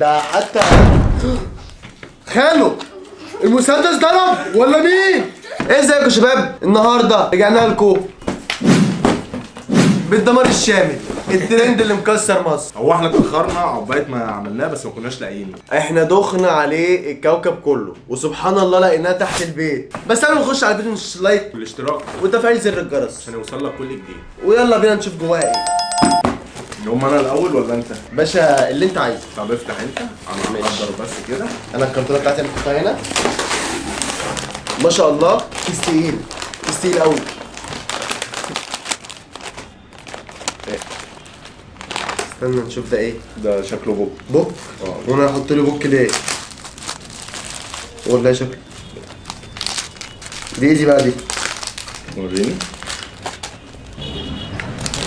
ده حتى خاله المسدس ضرب ولا مين؟ ايه ازيكم يا شباب؟ النهارده رجعنا لكم بالدمار الشامل، الترند اللي مكسر مصر. هو احنا اتاخرنا عقبال ما عملناه بس ما كناش لاقيينه. احنا دخنا عليه الكوكب كله وسبحان الله لقيناه تحت البيت. بس قبل ما نخش على الفيديو مش لايك والاشتراك وتفعيل زر الجرس عشان يوصل لك كل جديد. ويلا بينا نشوف جواه ايه. نقوم انا الاول ولا انت؟ باشا اللي انت عايزه. طب افتح انت، انا هقدر بس كده. انا الكرتونه بتاعتي انا حطيتها هنا. ما شاء الله كيس تقيل، كيس تقيل قوي. استنى نشوف ده ايه. ده شكله بوك. بوك؟ وانا هحط لي بوك ليه؟ والله شكله دي ايزي بقى دي. وريني.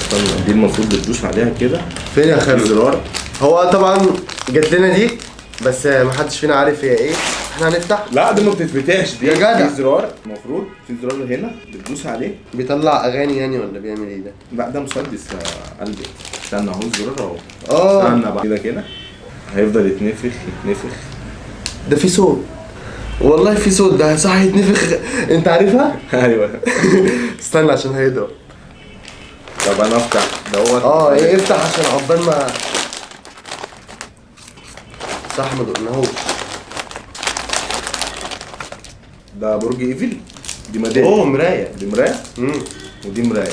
استنى دي المفروض بتدوس عليها كده. فين يا خالد؟ زرار. هو طبعا جات لنا دي بس محدش فينا عارف هي ايه. احنا هنفتح. لا دي ما بتتفتحش دي. يا جدع. في زرار المفروض، في زرار هنا بتدوس عليه بيطلع اغاني يعني ولا بيعمل ايه ده؟ لا ده مسدس يا قلبي. استنى اهو الزرار اهو. اه استنى بقى كده هيفضل يتنفخ يتنفخ. ده في صوت والله، في صوت ده صح يتنفخ. انت عارفها؟ ايوه. استنى عشان هيضرب. طب انا افتح دوت. ايه افتح عشان عقبال ما صح ما دقناهوش. ده برج ايفل. دي ميداليه. مرايه. دي مرايه. امم ودي مرايه.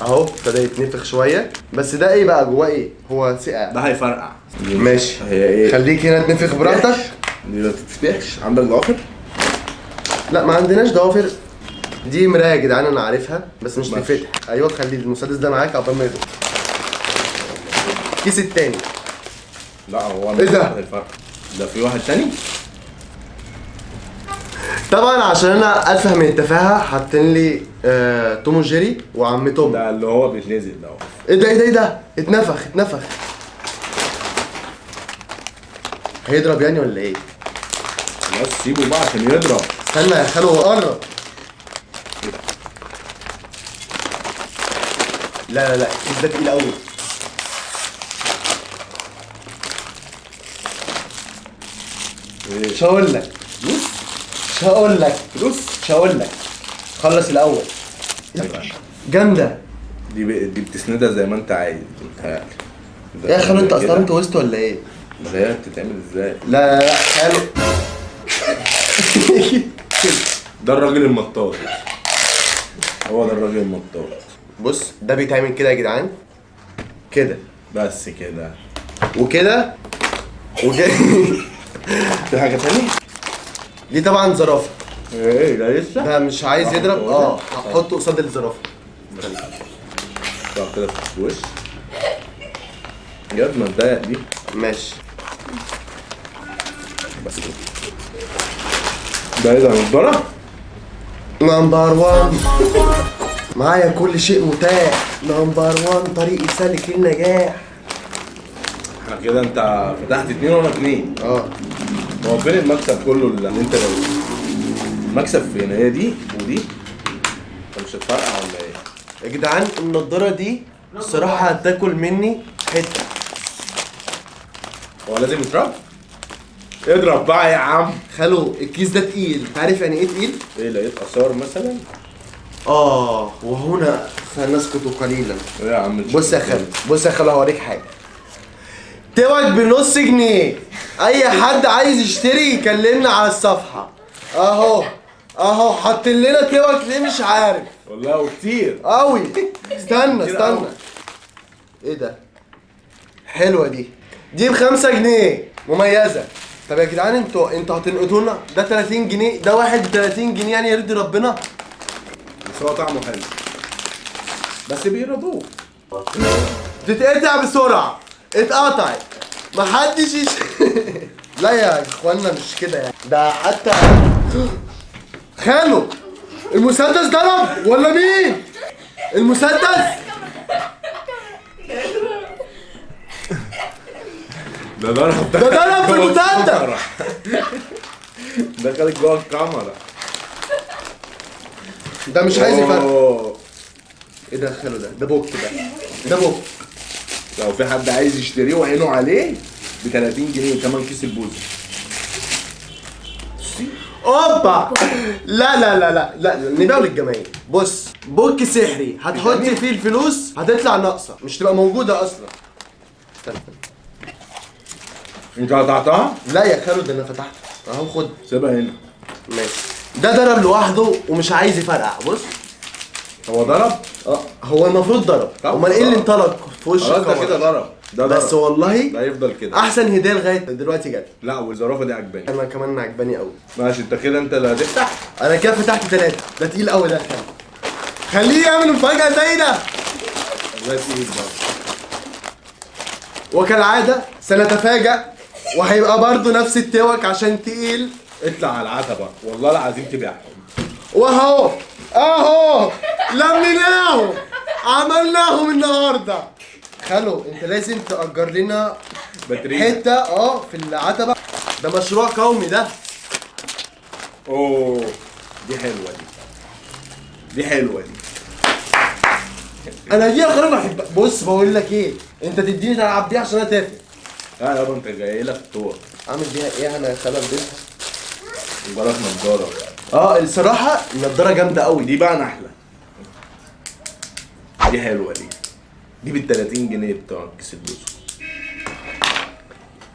اهو ابتدى يتنفخ شويه. بس ده ايه بقى جواه ايه؟ هو سقع. ده هيفرقع. ماشي. هي ايه؟ خليك هنا تنفخ براحتك. دي ما تتفتحش. عندك ضوافر؟ لا ما عندناش ضوافر. دي مرايه يا جدعان انا عارفها بس مش ماشي. تتفتح. ايوه خلي المسدس ده معاك عقبال ما يضرب. الكيس التاني. لا هو ايه ده؟ هيفرقع. ده في واحد تاني؟ طبعا عشان انا افهم التفاهه حاطين لي توم وجيري وعم توم. ده اللي هو بيتنزل ده. ايه ده ايه ده ايه ده؟ اتنفخ اتنفخ. هيضرب يعني ولا ايه؟ خلاص سيبه بقى عشان يضرب. استنى يا خالو قرب. لا لا لا الكيس ده تقيل قوي. مش هقول لك. مش هقول لك. مش هقول لك. خلص الاول. جامده. دي بتسندها زي ما انت عايز. متهيألي. يا خالو انت اصلا انت وسط ولا ايه؟ ده هي بتتعمل ازاي؟ لا لا لا خالو. ده الراجل المطاط. هو ده الراجل المطاط. بص ده بيتعمل كده يا جدعان. كده بس كده. وكده وكده. في حاجة تانية؟ دي طبعا زرافه. ايه ده لسه؟ ده مش عايز يضرب. هحطه قصاد الزرافه. طب كده في الوش. جد ما اتضايق دي. ماشي. بس كده. ده ايه ده نضارة؟ نمبر 1 معايا كل شيء متاح. نمبر 1 طريقي سالك للنجاح. احنا كده انت فتحت 2 وانا 2. هو فين المكسب كله اللي انت لو المكسب فين؟ هي دي ودي. انت مش هتفرقع ولا ايه؟ يا جدعان النضاره دي الصراحه هتاكل مني حته. هو لازم يضرب؟ اضرب بقى يا عم. خالو الكيس ده تقيل. انت عارف يعني ايه تقيل؟ ايه لقيت اثار مثلا؟ وهنا سنسكت قليلا. ايه يا عم؟ بص يا خالو، بص يا خالو هوريك حاجه. توك بنص جنيه. اي حد عايز يشتري يكلمنا على الصفحه. اهو حاطين لنا توك ليه مش عارف والله وكتير قوي. استنى كتير استنى. قوي. ايه ده؟ حلوه دي ب5 جنيه مميزه. طب يا جدعان انتوا هتنقدوا لنا ده 30 جنيه. ده واحد ب 30 جنيه يعني يرضي ربنا. بس هو طعمه حلو. بس بيرضوه. تتقطع بسرعه. اتقطعت. محدش لا يا اخوانا مش كده يعني. ده حتى خالو المسدس ضرب ولا مين؟ المسدس ده ضرب. ده ضرب في المسدس. دخلت جوه الكاميرا. ده مش عايز يفرق. أوه. ايه ده خالو ده بوك ده بوك. لو في حد عايز يشتريه وعينه عليه ب 30 جنيه كمان كيس البوز. اوبا. لا نبيعه للجماهير. بص بوك سحري هتحط فيه الفلوس هتطلع ناقصه مش تبقى موجوده اصلا. انت قطعتها؟ لا يا خالد ده انا فتحته اهو خد. سيبها هنا. ماشي. ده ضرب لوحده ومش عايز يفرقع. بص هو ضرب؟ هو المفروض ضرب. طب امال ايه اللي انطلق في وش خلاص ده كده ضرب. ده ضرب بس والله ده يفضل كده. احسن هديه لغايه دلوقتي جت. لا والزرافه دي عجباني. انا كمان عجباني قوي. ماشي انت كده انت اللي هتفتح. انا كده فتحت 3. ده تقيل قوي ده. خليه يعمل مفاجاه زي ده. ده تقيل بقى. وكالعاده سنتفاجأ وهيبقى برضه نفس التوك عشان تقيل. اطلع على العتبه والله العظيم تبيعهم. واهو اهو لميناهم عملناهم النهارده. خلو انت لازم تأجر لنا باترينا. حته في العتبه. ده مشروع قومي ده. اوه دي حلوه دي حلوه دي. انا دي يا خالد بحبها. بص بقول لك ايه انت تديني تلعب بيها عشان انا تافه. لا يابا انت جاي لك الطور. اعمل بيها ايه انا يا خالد بيها؟ وراك نضاره. الصراحه النضاره جامده قوي. دي بقى نحله. دي حلوه دي بال 30 جنيه بتوع كيس البوز.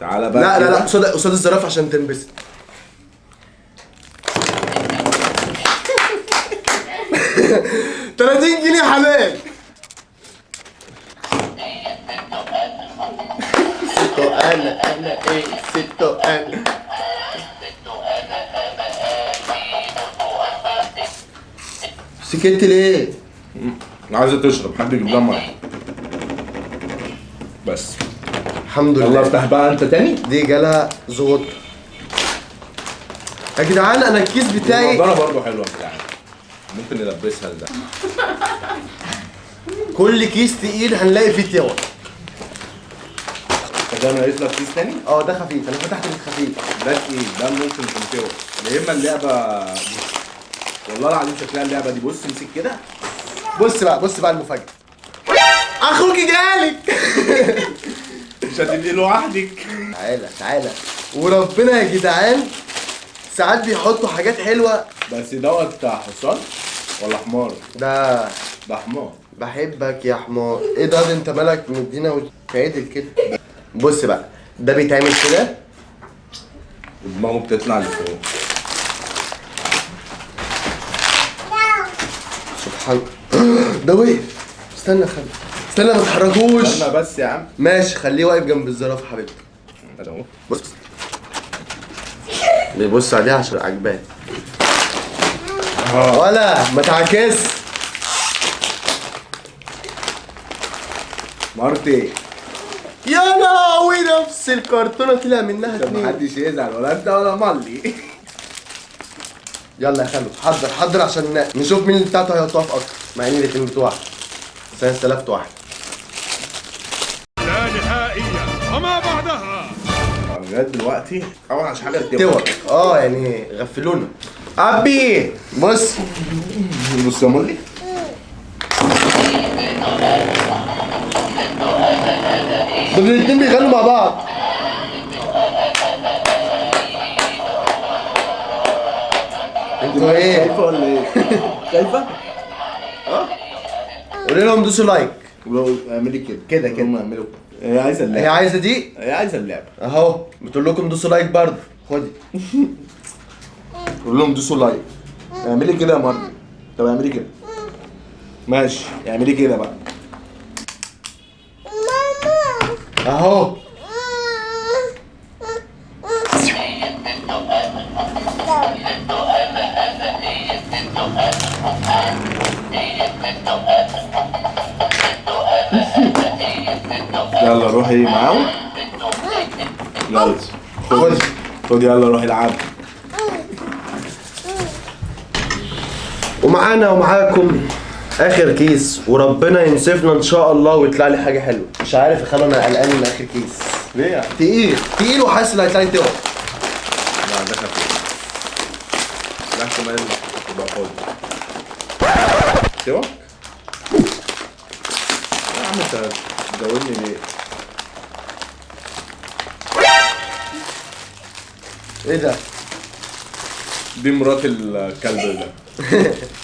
تعالى بقى. لا قصاد الزرافه عشان تنبسط. $30 جنيه حلال. ستو انا ايه ستو انا. سكت ليه؟ عايزه تشرب حد يجيب لها ميه. بس الحمد يلا لله. افتح بقى انت تاني. دي جالها زغط. يا جدعان انا الكيس بتاعي النضاره برضه حلوه يا جدعان. ممكن نلبسها لده. كل كيس تقيل هنلاقي فيه توك. ده انا لك كيس تاني؟ ده خفيف. انا فتحت الخفيف. ده تقيل ده ممكن يكون توك. يا اما اللعبه دي. والله العظيم شكلها اللعبه دي. بص امسك كده. بص بقى المفاجأة. اخوك جالك. مش هتدي لوحدك. تعالى وربنا يا جدعان ساعات بيحطوا حاجات حلوة. بس دوت حصان ولا حمار؟ ده حمار. بحبك يا حمار. ايه ده انت مالك مدينا وتعدل كده. بص بقى ده بيتعمل كده ودماغه بتطلع لفوق. سبحان ده وقف. استنى استنى ما تحرجوش. استنى بس يا عم. ماشي خليه واقف جنب الزرافة حبيبتي. اهو. بص بيبص عليها عشان عجباه. ولا ما تعكس. مرتي. يا لهوي نفس الكرتونة طلع منها عشان 2. محدش يزعل ولا انت ولا مالي. يلا يا خالد حضر عشان نشوف مين اللي بتاعته هيقف اكتر. مع ان الاتنين بتوع بس انا استلفت واحد. لا نهائية وما بعدها. لغايه دلوقتي اوحش حاجه توك. يعني غفلونا. ابي بص يا مولي. دول الاتنين بيغنوا مع بعض. انتوا ايه؟ شايفه ولا ايه؟ شايفه؟ قولي لهم دوسوا لايك. اعملي كده هم اعملوا. هي عايزه اللعبه. هي عايزه دي. هي عايزه اللعبه. اهو بتقول لكم دوسوا لايك برضه. خدي. قول لهم دوسوا لايك. اعملي كده يا مريم. طب اعملي كده. ماشي اعملي كده بقى. اهو يلا روحي معاهم. يلا خد يلا روحي العبي. ومعانا ومعاكم اخر كيس وربنا ينصفنا ان شاء الله ويطلع لي حاجه حلوه. مش عارف يا خالد انا قلقان من اخر كيس. ليه يعني؟ تقيل وحاسس ان هيطلع لي توك. لا ده خفيف. لا كمان تبقى فاضي. سوا؟ يا عم انت بتزودني ليه؟ ايه ده؟ دي مرات الكلب ده.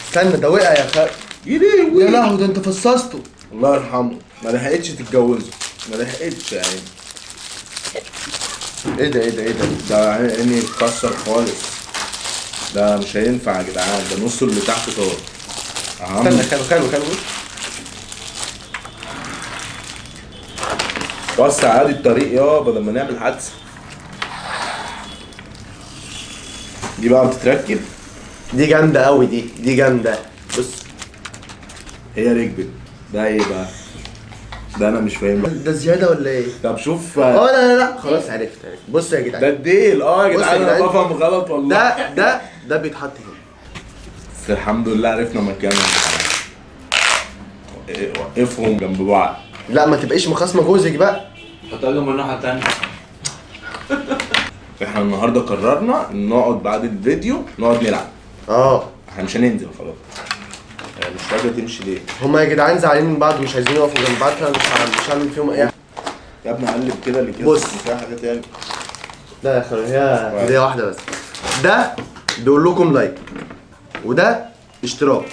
استنى ده وقع يا خالد. يا لهوي يا لهوي ده انت فصصته. الله يرحمه، ما لحقتش تتجوزه، ما لحقتش يعني. ايه ده ايه ده ايه ده؟ ده عيني اتكسر خالص، ده مش هينفع يا جدعان، ده نصه اللي تحت طار. استنى خلو وسع عادي الطريق يا بدل ما نعمل حادثة. دي بقى بتتركب. دي جامدة قوي دي جامدة. بص هي ركبت. ده ايه بقى؟ ده انا مش فاهم بقى. ده زيادة ولا ايه؟ طب شوف. لا خلاص عرفت. بص يا جدعان. ده الديل. يا بص يا جدعان انا جدعان. بفهم غلط والله. ده بيتحط هنا. بس الحمد لله عرفنا مكانهم. وقفهم جنب بعض. لا ما تبقيش مخاصمة جوزك بقى. حطها جنب الناحية التانية. احنا النهارده قررنا نقعد بعد الفيديو نقعد نلعب. احنا مش هننزل خلاص. يعني مش راضية تمشي ليه؟ هما يا جدعان زعلانين من بعض مش عايزين يقفوا جنب بعض، فانا مش هعمل فيهم اي حاجة. يا ابني قلب كده اللي كده. بص. فيها حاجة تاني. لا يا اخويا هي هدية واحدة بس. ده بيقول لكم لايك، وده اشتراك،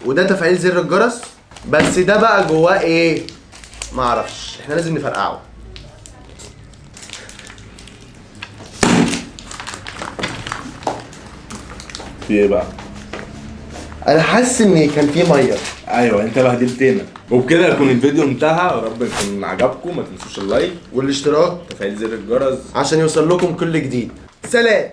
وده تفعيل زر الجرس. بس ده بقى جواه ايه؟ ما اعرفش، احنا لازم نفرقعه. في ايه بقى؟ انا حاسس ان كان في ميه. ايوه انت بهدلتنا. وبكده يكون الفيديو انتهى، يا رب يكون عجبكم. ما تنسوش اللايك والاشتراك وتفعيل زر الجرس عشان يوصل لكم كل جديد. سلام.